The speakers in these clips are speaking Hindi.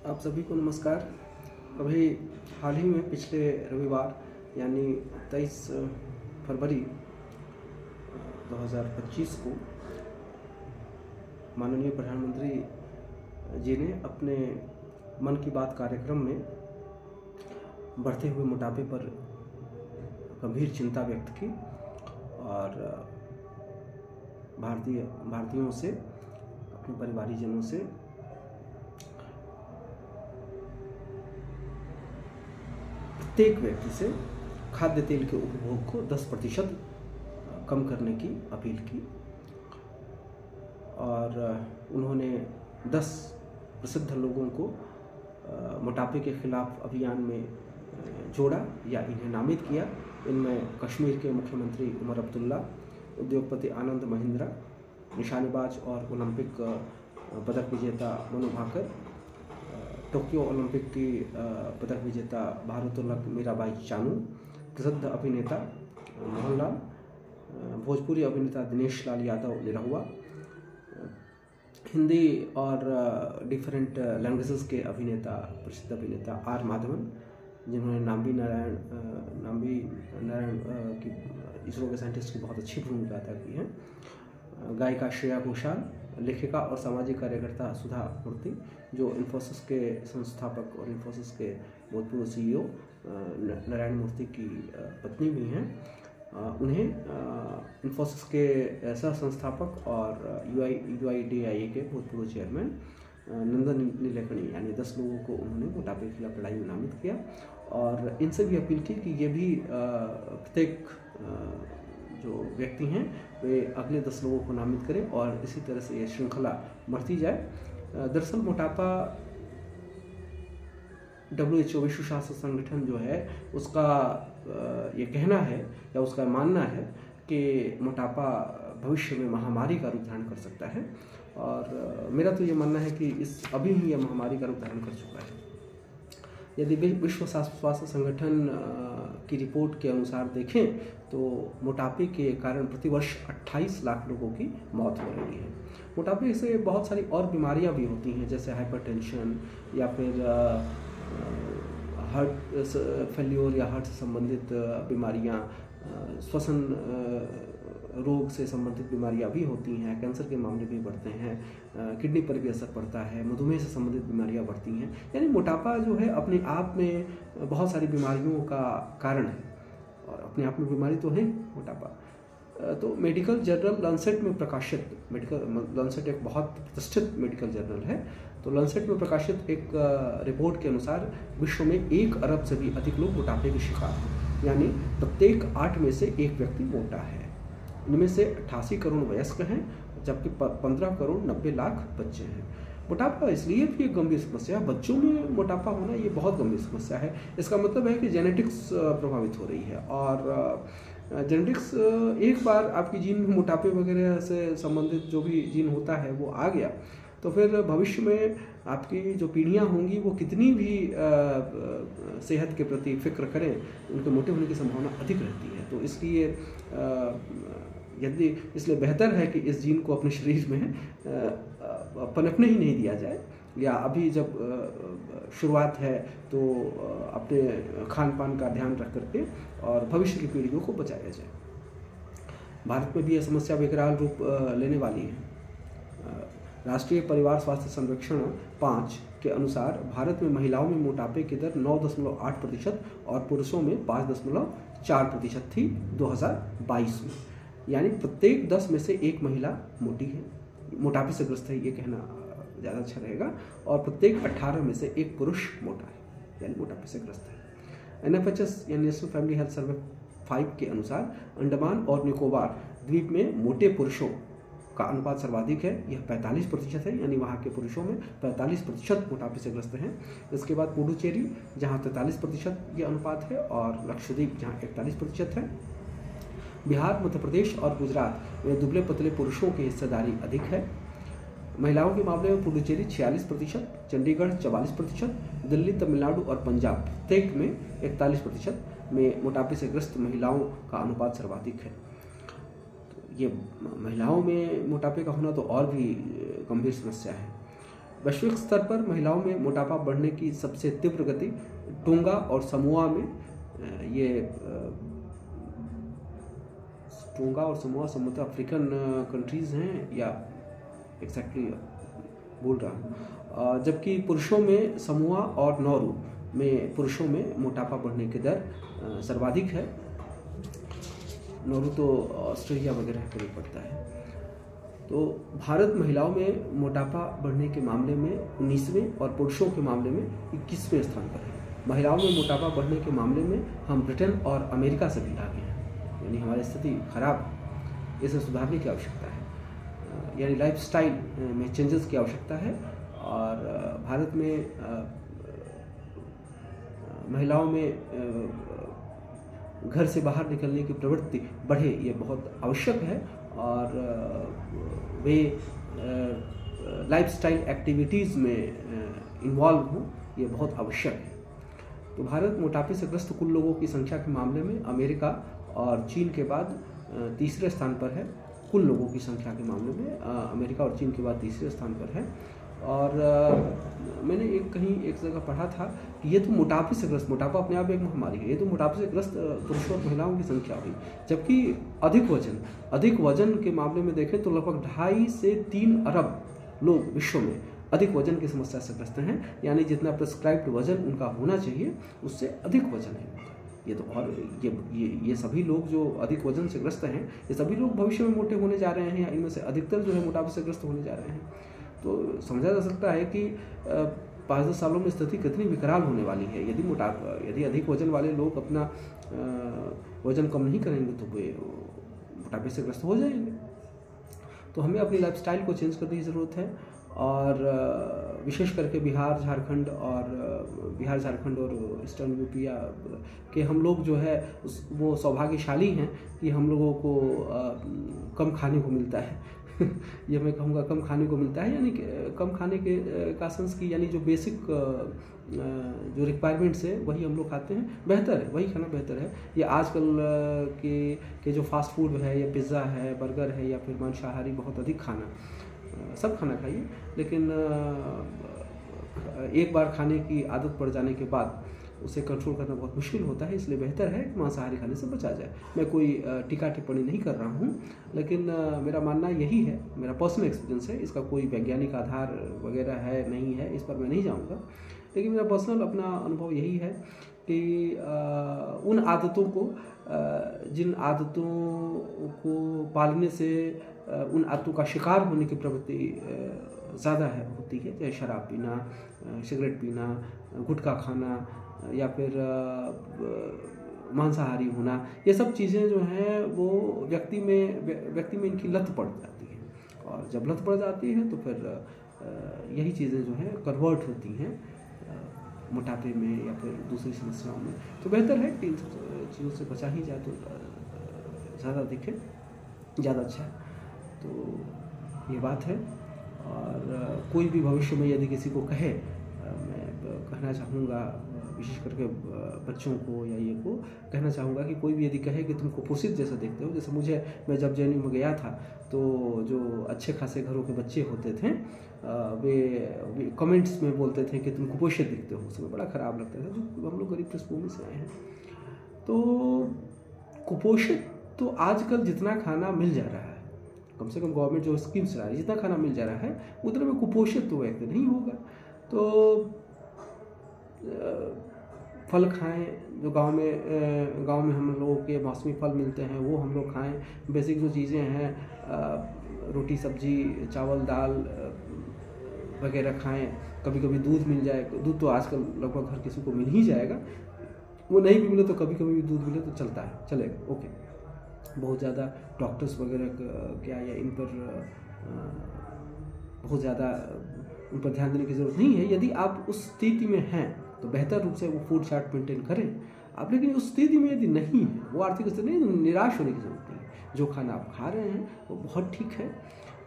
आप सभी को नमस्कार। अभी हाल ही में पिछले रविवार यानी 23 फरवरी 2025 को माननीय प्रधानमंत्री जी ने अपने मन की बात कार्यक्रम में बढ़ते हुए मोटापे पर गंभीर चिंता व्यक्त की और भारतीयों से, अपने परिवारीजनों से प्रत्येक व्यक्ति से खाद्य तेल के उपभोग को 10% कम करने की अपील की और उन्होंने 10 प्रसिद्ध लोगों को मोटापे के खिलाफ अभियान में जोड़ा या इन्हें नामित किया। इनमें कश्मीर के मुख्यमंत्री उमर अब्दुल्ला, उद्योगपति आनंद महिंद्रा, निशानेबाज और ओलंपिक पदक विजेता मनु भाकर, टोक्यो ओलंपिक की पदक विजेता भारोत्तोलक मीराबाई चानू, प्रसिद्ध अभिनेता मोहनलाल, भोजपुरी अभिनेता दिनेश लाल यादव निरहुआ, हिंदी और डिफरेंट लैंग्वेजेस के अभिनेता, प्रसिद्ध अभिनेता आर माधवन, जिन्होंने नाम्बी नारायण की इसरो के साइंटिस्ट की बहुत अच्छी भूमिका अदा की है, गायिका श्रेया घोषाल, लेखिका और सामाजिक कार्यकर्ता सुधा मूर्ति, जो इन्फोसिस के संस्थापक और इन्फोसिस के भूतपूर्व CEO नारायण मूर्ति की पत्नी भी हैं। उन्हें इन्फोसिस के सह संस्थापक और UIDAI के भूतपूर्व चेयरमैन नंदन नीलेकणी यानी 10 लोगों को उन्होंने मोटापे के खिलाफ लड़ाई में नामित किया और इनसे भी अपील की कि ये भी प्रत्येक जो व्यक्ति हैं वे अगले 10 लोगों को नामित करें और इसी तरह से ये श्रृंखला बढ़ती जाए। दरअसल मोटापा WHO विश्व स्वास्थ्य संगठन जो है उसका ये कहना है या उसका मानना है कि मोटापा भविष्य में महामारी का रूप धारण कर सकता है और मेरा तो ये मानना है कि अभी ही यह महामारी का रूप धारण कर चुका है। यदि विश्व स्वास्थ्य संगठन की रिपोर्ट के अनुसार देखें तो मोटापे के कारण प्रतिवर्ष 28 लाख लोगों की मौत हो रही है। मोटापे से बहुत सारी और बीमारियां भी होती हैं, जैसे हाइपरटेंशन या फिर हार्ट फेल्योर या हार्ट से संबंधित बीमारियां, श्वसन रोग से संबंधित बीमारियां भी होती हैं, कैंसर के मामले भी बढ़ते हैं, किडनी पर भी असर पड़ता है, मधुमेह से संबंधित बीमारियां बढ़ती हैं। यानी मोटापा जो है अपने आप में बहुत सारी बीमारियों का कारण है और अपने आप में बीमारी तो है मोटापा। तो मेडिकल जर्नल लैंसेट में प्रकाशित, लैंसेट एक बहुत प्रतिष्ठित मेडिकल जर्नल है, तो लैंसेट में प्रकाशित एक रिपोर्ट के अनुसार विश्व में 1 अरब से भी अधिक लोग मोटापे के शिकार हैं, यानी प्रत्येक 8 में से 1 व्यक्ति मोटा है। इनमें से 88 करोड़ वयस्क हैं जबकि 15 करोड़ 90 लाख बच्चे हैं। मोटापा इसलिए भी एक गंभीर समस्या है, बच्चों में मोटापा होना ये बहुत गंभीर समस्या है। इसका मतलब है कि जेनेटिक्स प्रभावित हो रही है और जेनेटिक्स एक बार आपकी जीन में मोटापे वगैरह से संबंधित जो भी जीन होता है वो आ गया तो फिर भविष्य में आपकी जो पीढ़ियां होंगी वो कितनी भी सेहत के प्रति फिक्र करें, उनके मोटे होने की संभावना अधिक रहती है। तो इसलिए इसलिए बेहतर है कि इस जीन को अपने शरीर में पनपने ही नहीं दिया जाए, या अभी जब शुरुआत है तो अपने खान पान का ध्यान रख करके और भविष्य की पीढ़ियों को बचाया जाए। भारत में भी यह समस्या विकराल रूप लेने वाली है। राष्ट्रीय परिवार स्वास्थ्य सर्वेक्षण 5 के अनुसार भारत में महिलाओं में मोटापे की दर 9.8% और पुरुषों में 5.4% थी 2022 में, यानी प्रत्येक 10 में से 1 महिला मोटापे से ग्रस्त है, ये कहना ज़्यादा अच्छा रहेगा, और प्रत्येक 18 में से 1 पुरुष मोटा है यानी मोटापे से ग्रस्त है। NFHS यानी नेशनल फैमिली हेल्थ सर्वे 5 के अनुसार अंडमान और निकोबार द्वीप में मोटे पुरुषों का अनुपात सर्वाधिक है, यह 45% है, यानी वहाँ के पुरुषों में 45% मोटापे से ग्रस्त हैं। इसके बाद पुडुचेरी जहाँ 43% ये अनुपात है और लक्षद्वीप जहाँ 41% है। बिहार, मध्य प्रदेश और गुजरात में दुबले पतले पुरुषों की हिस्सेदारी अधिक है। महिलाओं के मामले में पुडुचेरी 46%, चंडीगढ़ 44%, दिल्ली, तमिलनाडु और पंजाब प्रत्येक में 41% में मोटापे से ग्रस्त महिलाओं का अनुपात सर्वाधिक है। तो ये महिलाओं में मोटापे का होना तो और भी गंभीर समस्या है। वैश्विक स्तर पर महिलाओं में मोटापा बढ़ने की सबसे तीव्र गति टोंगा और समोआ में टोंगा और समोआ संभवतः अफ्रीकन कंट्रीज़ हैं या एग्जैक्टली बोल रहा हूँ, जबकि पुरुषों में समोआ और नौरू में पुरुषों में मोटापा बढ़ने की दर सर्वाधिक है। नौरू तो ऑस्ट्रेलिया वगैरह करीब पड़ता है। तो भारत महिलाओं में मोटापा बढ़ने के मामले में 19वें और पुरुषों के मामले में 21वें स्थान पर है। महिलाओं में मोटापा बढ़ने के मामले में हम ब्रिटेन और अमेरिका से भी आगे हैं, यानी हमारी स्थिति खराब है। इसे सुधारने की आवश्यकता है, यानी लाइफस्टाइल में चेंजेस की आवश्यकता है। और भारत में महिलाओं में घर से बाहर निकलने की प्रवृत्ति बढ़े, ये बहुत आवश्यक है। और वे लाइफस्टाइल एक्टिविटीज़ में इन्वॉल्व हों, ये बहुत आवश्यक है। तो भारत मोटापे से ग्रस्त कुल लोगों की संख्या के मामले में अमेरिका और चीन के बाद तीसरे स्थान पर है। कुल लोगों की संख्या के मामले में अमेरिका और चीन के बाद तीसरे स्थान पर है। और मैंने एक जगह पढ़ा था कि ये तो मोटापे से ग्रस्त, मोटापा अपने आप एक महामारी है, ये तो मोटापे से ग्रस्त पुरुषों और महिलाओं की संख्या हुई। जबकि अधिक वजन के मामले में देखें तो लगभग 2.5 से 3 अरब लोग विश्व में अधिक वजन की समस्या से ग्रस्त हैं, यानी जितना प्रिस्क्राइब्ड वजन उनका होना चाहिए उससे अधिक वजन है उनका। ये तो और ये सभी लोग जो अधिक वजन से ग्रस्त हैं, ये सभी लोग भविष्य में मोटे होने जा रहे हैं, या इनमें से अधिकतर जो है मोटापे से ग्रस्त होने जा रहे हैं। तो समझा जा सकता है कि 5-10 सालों में स्थिति कितनी विकराल होने वाली है। यदि अधिक वजन वाले लोग अपना वजन कम नहीं करेंगे तो वे मोटापे से ग्रस्त हो जाएंगे। तो हमें अपनी लाइफस्टाइल को चेंज करने की ज़रूरत है। और विशेष करके बिहार झारखंड और ईस्टर्न यूपी के हम लोग जो है वो सौभाग्यशाली हैं कि हम लोगों को कम खाने को मिलता है। ये मैं कहूँगा कम खाने को मिलता है, यानी कम खाने के का सेंस की, यानी जो बेसिक जो रिक्वायरमेंट्स है वही हम लोग खाते हैं, बेहतर है, वही खाना बेहतर है। ये आजकल के जो फास्ट फूड है, या पिज़्ज़ा है, बर्गर है, या फिर मांसाहारी बहुत अधिक खाना, सब खाना खाइए, लेकिन एक बार खाने की आदत पड़ जाने के बाद उसे कंट्रोल करना बहुत मुश्किल होता है। इसलिए बेहतर है कि मांसाहारी खाने से बचा जाए। मैं कोई टीका टिप्पणी नहीं कर रहा हूँ, लेकिन मेरा मानना यही है, मेरा पर्सनल एक्सपीरियंस है, इसका कोई वैज्ञानिक आधार वगैरह है नहीं है, इस पर मैं नहीं जाऊँगा। लेकिन मेरा पर्सनल अपना अनुभव यही है कि उन आदतों को, जिन आदतों को पालने से उन आदतों का शिकार होने की प्रवृत्ति ज़्यादा होती है, चाहे शराब पीना, सिगरेट पीना, गुटखा खाना, या फिर मांसाहारी होना, ये सब चीज़ें जो हैं वो व्यक्ति में इनकी लत पड़ जाती है। और जब लत पड़ जाती है तो फिर यही चीज़ें जो हैं कन्वर्ट होती हैं मोटापे में या फिर दूसरी समस्याओं में। तो बेहतर है कि इन चीज़ों से बचा ही जाए तो ज़्यादा दिखे, ज़्यादा अच्छा है। तो ये बात है। और कोई भी भविष्य में यदि किसी को कहे, मैं कहना चाहूँगा विशेष करके बच्चों को या ये को कहना चाहूँगा कि कोई भी यदि कहे कि तुम कुपोषित जैसा देखते हो, जैसे मैं जब जेएनयू में गया था तो जो अच्छे खासे घरों के बच्चे होते थे वे कमेंट्स में बोलते थे कि तुम कुपोषित दिखते हो। उसमें बड़ा ख़राब लगता था, जो हम लोग गरीब पृष्ठभूमि से आए हैं। तो कुपोषित तो आजकल जितना खाना मिल जा रहा है, कम से कम गवर्नमेंट जो स्कीम चला रही है, जितना खाना मिल जा रहा है उतने में कुपोषित तो व्यक्ति नहीं होगा। तो फल खाएं, जो गांव में हम लोगों के मौसमी फल मिलते हैं वो हम लोग खाएं। बेसिक जो चीज़ें हैं, रोटी सब्जी चावल दाल वगैरह खाएं। कभी कभी दूध मिल जाए, दूध तो आजकल लगभग हर किसी को मिल ही जाएगा, वो नहीं भी मिले तो कभी कभी भी दूध मिले तो चलता है, चलेगा, ओके। बहुत ज़्यादा डॉक्टर्स वगैरह क्या या इन पर बहुत ज़्यादा उन पर ध्यान देने की ज़रूरत नहीं है। यदि आप उस स्थिति में हैं तो बेहतर रूप से वो फूड चार्ट मेंटेन करें आप। लेकिन उस स्थिति में यदि नहीं है, वो आर्थिक स्थिति नहीं, तो निराश होने की ज़रूरत नहीं। जो खाना आप खा रहे हैं वो बहुत ठीक है।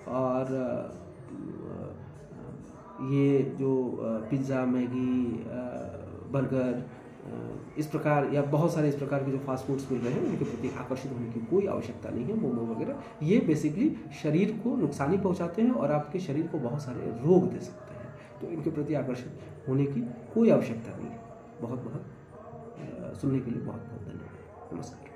और ये जो पिज़्ज़ा, मैगी, बर्गर, इस प्रकार या बहुत सारे इस प्रकार के जो फास्ट फूड्स मिल रहे हैं उनके प्रति आकर्षित होने की कोई आवश्यकता नहीं है। मोमो वगैरह ये बेसिकली शरीर को नुकसानी पहुंचाते हैं और आपके शरीर को बहुत सारे रोग दे सकते हैं। तो इनके प्रति आकर्षित होने की कोई आवश्यकता नहीं है। बहुत बहुत सुनने के लिए बहुत बहुत धन्यवाद। नमस्कार।